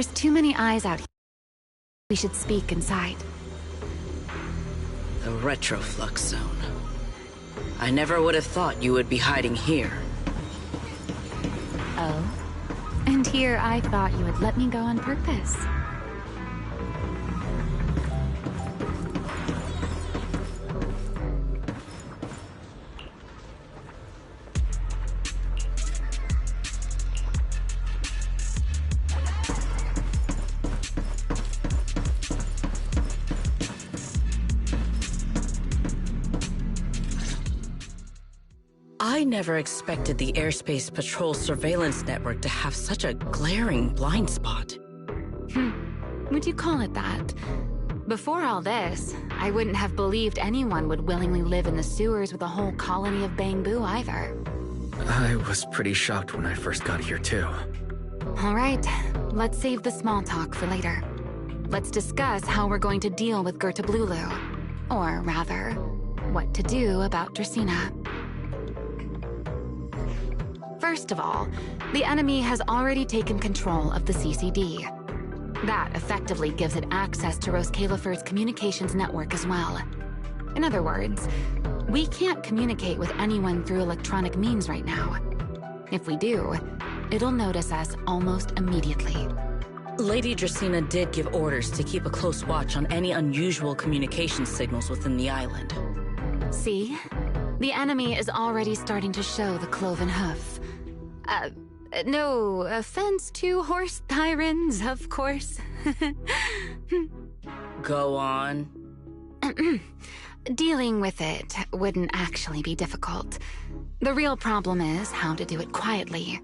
There's too many eyes out here. We should speak inside. The retroflux zone. I never would have thought you would be hiding here. Oh? And here I thought you would let me go on purpose. I never expected the Airspace Patrol surveillance network to have such a glaring blind spot. Would you call it that? Before all this, I wouldn't have believed anyone would willingly live in the sewers with a whole colony of bamboo either. I was pretty shocked when I first got here too. All right, let's save the small talk for later. Let's discuss how we're going to deal with Gerta Blulu. Or rather, what to do about Dracaene. First of all, the enemy has already taken control of the CCD. That effectively gives it access to Roscalifer's communications network as well. In other words, we can't communicate with anyone through electronic means right now. If we do, it'll notice us almost immediately. Lady Dracaene did give orders to keep a close watch on any unusual communication signals within the island. See? The enemy is already starting to show the cloven hoof. No offense to horse tyrants, of course. Go on. Dealing with it wouldn't actually be difficult. The real problem is how to do it quietly.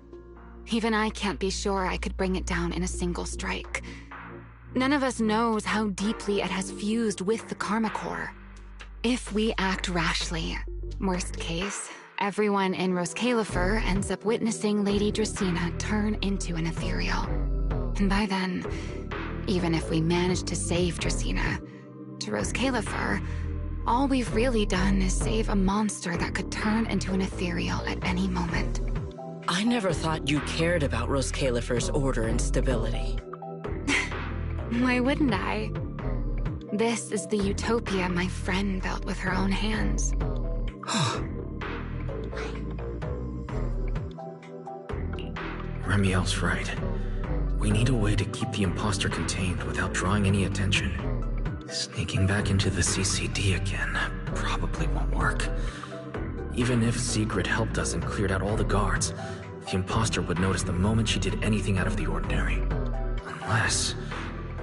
Even I can't be sure I could bring it down in a single strike. None of us knows how deeply it has fused with the Karma Core. If we act rashly, worst case, everyone in Roscalifer ends up witnessing Lady Dracaene turn into an ethereal. And by then, even if we manage to save Dracaene, to Roscalifer, all we've really done is save a monster that could turn into an ethereal at any moment. I never thought you cared about Roscalifer's order and stability. Why wouldn't I? This is the utopia my friend built with her own hands. Remielle's right. We need a way to keep the imposter contained without drawing any attention. Sneaking back into the CCD again probably won't work. Even if Sigrid helped us and cleared out all the guards, the imposter would notice the moment she did anything out of the ordinary. Unless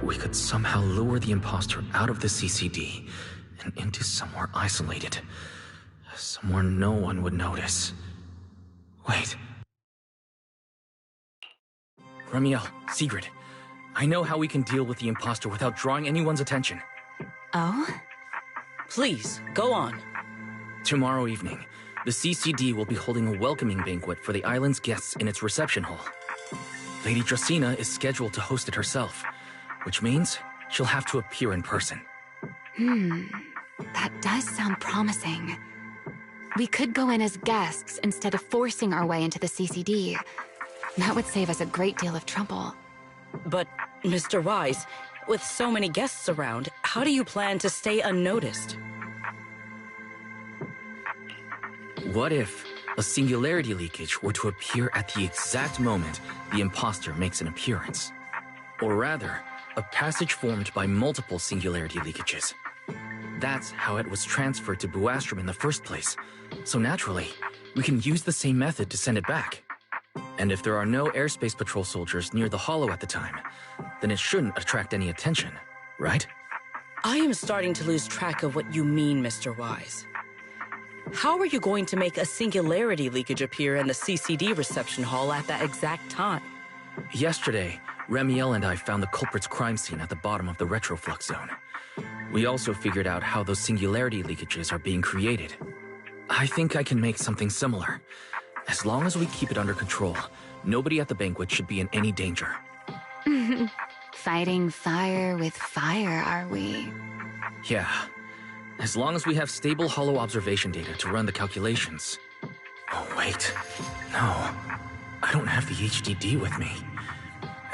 we could somehow lure the imposter out of the CCD and into somewhere isolated. Somewhere no one would notice. Wait. Remielle, Sigrid, I know how we can deal with the imposter without drawing anyone's attention. Oh? Please, go on. Tomorrow evening, the CCD will be holding a welcoming banquet for the island's guests in its reception hall. Lady Dracaene is scheduled to host it herself, which means she'll have to appear in person. That does sound promising. We could go in as guests instead of forcing our way into the CCD. That would save us a great deal of trouble. But, Mr. Wise, with so many guests around, how do you plan to stay unnoticed? What if a singularity leakage were to appear at the exact moment the imposter makes an appearance? Or rather, a passage formed by multiple singularity leakages. That's how it was transferred to Buastrom in the first place. So naturally, we can use the same method to send it back. And if there are no airspace patrol soldiers near the hollow at the time, then it shouldn't attract any attention, right? I am starting to lose track of what you mean, Mr. Wise. How are you going to make a singularity leakage appear in the CCD reception hall at that exact time? Yesterday, Remielle and I found the culprit's crime scene at the bottom of the retroflux zone. We also figured out how those singularity leakages are being created. I think I can make something similar. As long as we keep it under control, nobody at the banquet should be in any danger. Fighting fire with fire, are we? Yeah. As long as we have stable hollow observation data to run the calculations. Oh, wait. No. I don't have the HDD with me.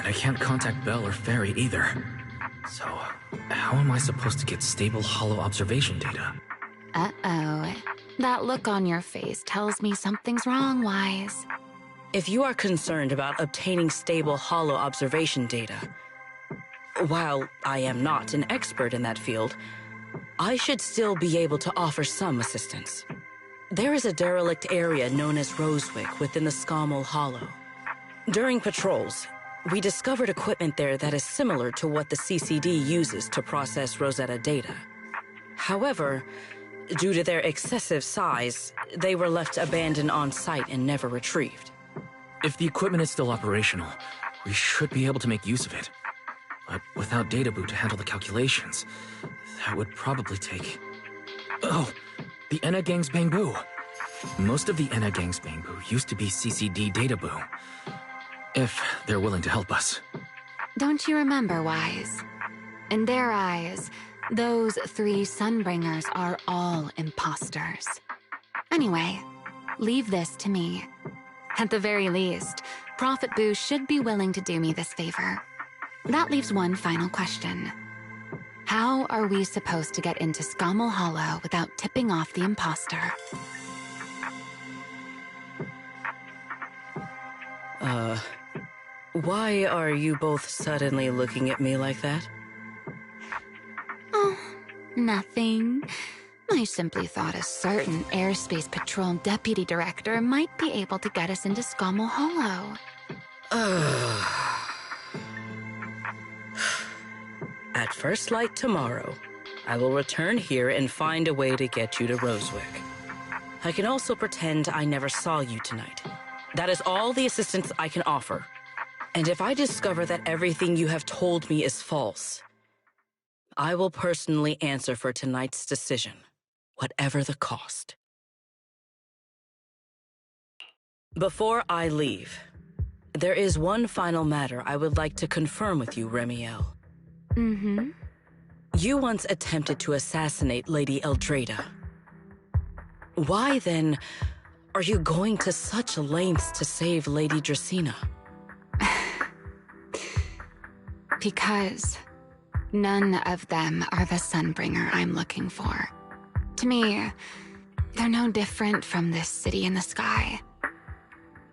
And I can't contact Belle or Fairy either. So, how am I supposed to get stable holo observation data? Uh-oh. That look on your face tells me something's wrong, Wise. If you are concerned about obtaining stable holo observation data, while I am not an expert in that field, I should still be able to offer some assistance. There is a derelict area known as Rosewick within the Scommel Hollow. During patrols, we discovered equipment there that is similar to what the CCD uses to process Rosetta data. However, due to their excessive size, they were left abandoned on site and never retrieved. If the equipment is still operational, we should be able to make use of it. But without data boot to handle the calculations, that would probably take... Oh, the Enna Gang's Bangbu. Most of the Enna Gang's Bangbu used to be CCD data boo. If they're willing to help us. Don't you remember, Wise? In their eyes, those 3 Sunbringers are all imposters. Anyway, leave this to me. At the very least, Prophet Boo should be willing to do me this favor. That leaves one final question. How are we supposed to get into Scommel Hollow without tipping off the imposter? Why are you both suddenly looking at me like that? Oh, nothing. I simply thought a certain airspace patrol deputy director might be able to get us into Scommel Hollow. At first light tomorrow, I will return here and find a way to get you to Rosewick. I can also pretend I never saw you tonight. That is all the assistance I can offer. And if I discover that everything you have told me is false, I will personally answer for tonight's decision, whatever the cost. Before I leave, there is one final matter I would like to confirm with you, Remielle. Mm-hmm. You once attempted to assassinate Lady Eldrada. Why, then, are you going to such lengths to save Lady Dracaene? Because none of them are the Sunbringer I'm looking for. To me, they're no different from this city in the sky.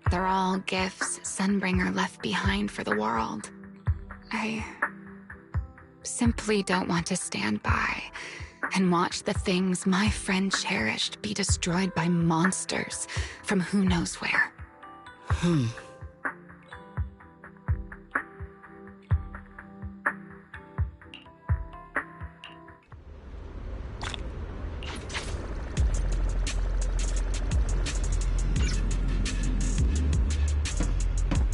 They're all gifts Sunbringer left behind for the world. I simply don't want to stand by and watch the things my friend cherished be destroyed by monsters from who knows where.